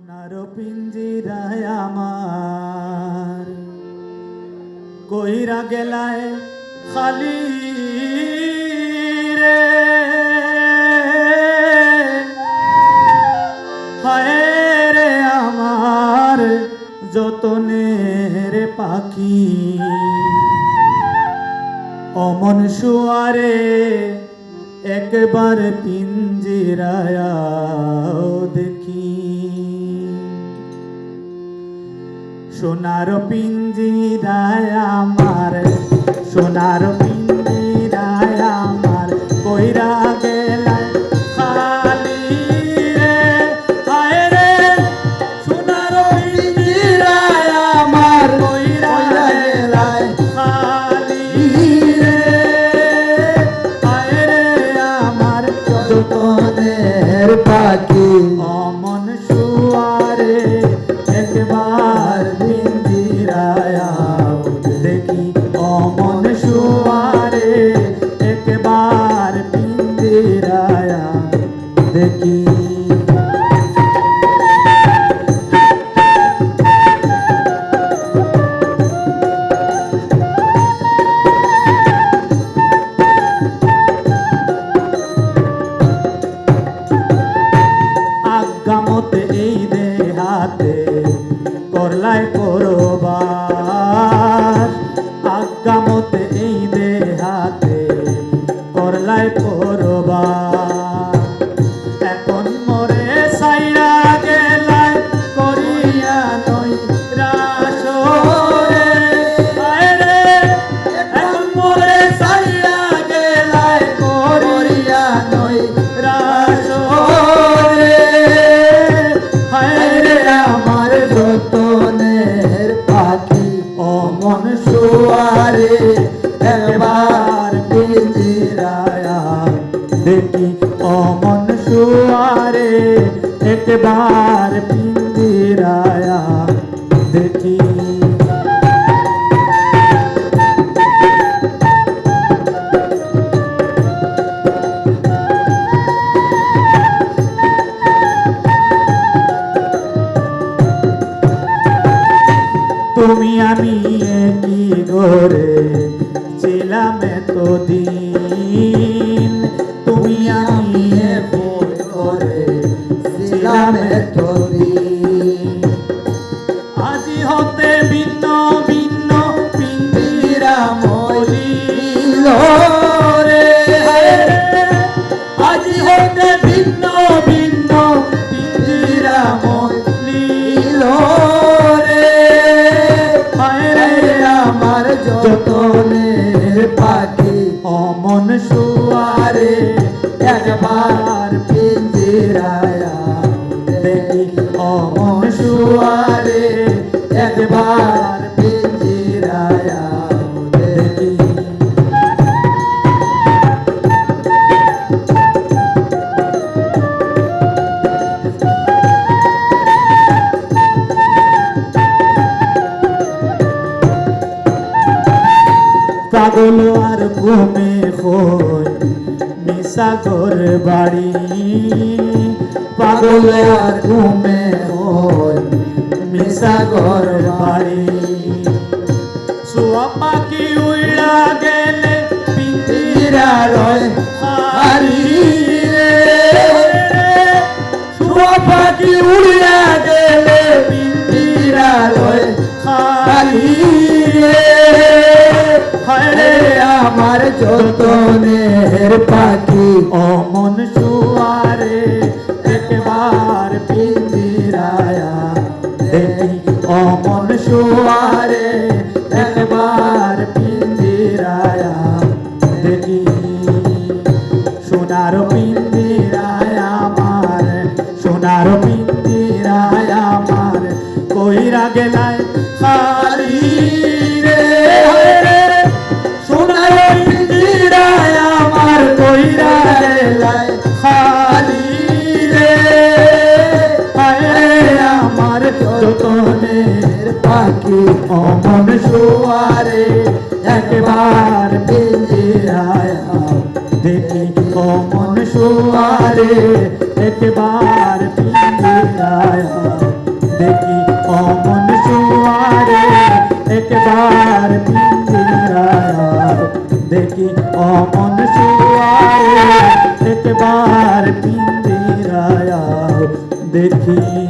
সোনার পিঞ্জিরায় আমার কইরা গেলায় খালি রে হায় রে আমার যতনের পাখি অমন শুয়ারে একবার পিঞ্জিরায় দেখি সোনার পিঞ্জিরায় আমার সোনার পিঞ্জিরায় আমার কইরা গেলায় খালি রে হায় রে সোনার পিঞ্জিরায় আমার কইরা গেলায় খালি রে হায় রে আমার যতনের পাখি অমন শুয়ারে একবার পিঞ্জিরায় দেখি অমন শুয়ারে একবার পিঞ্জিরায় দেখি আজ্ঞামতে এই দেহাতে করলায় করবার আজ্ঞামতে এই দেহাতে করলায় করবার এখন মরে সাইরা গেলায় করিয়া নই রাসরে হায় রে এখন মরে সাইরা গেলায় করিয়া নই রাসরে হায় রে আমার যতনের পাখি অমন শুয়ারে একবার পিঞ্জিরায় দেখি অমন শুয়ারে একবার পিঞ্জিরায় দেখি তুমি আমি একই ঘরে ছিলাম এতদিন তুমি আমি একই ঘরে ছিলাম এতদিন আজি হতে ভিন্ন ভিন্ন পিঞ্জিরা মলিল রে আজি হতে ভিন্ন ভিন্ন পিঞ্জিরা মলিল আমার যতনের পাখি অমন শুয়ারে একবার পিঞ্জিরায় দেখি অমন শুয়ারে একবার পিঞ্জিরায় দেখি পাগল আর ঘুমে হই মিশাগর বাড়ি পাগল আর ঘুমে হই মিশাগর বাড়ি শুয়া পাখি উড়া গেলে পিঞ্জিরা রয় হারি রে শুয়া পাখি উড়া গেলে পিঞ্জিরা রয় হারি রে হায় রে আমার যতনের পাখি অমন শুয়ারে একবার পিঞ্জিরায় দেখি অমন শুয়ারে একবার পিঞ্জিরায় দেখি সোনার পিঞ্জিরায় আমার সোনার পিঞ্জিরায় আমার কইরা গেলায় খালি রে সোনার পিঞ্জিরায় আমার কইরা গেলায় খালি রে হায় রে আমার যতনের পাখি অমন শুয়ারে একবার পিঞ্জিরায় দেখি অমন শুয়ারে একবার পিঞ্জিরায় देखी अमन सुआरे एक बार पिंजराया देखी अमन सुआरे एक बार पिंजराया देखी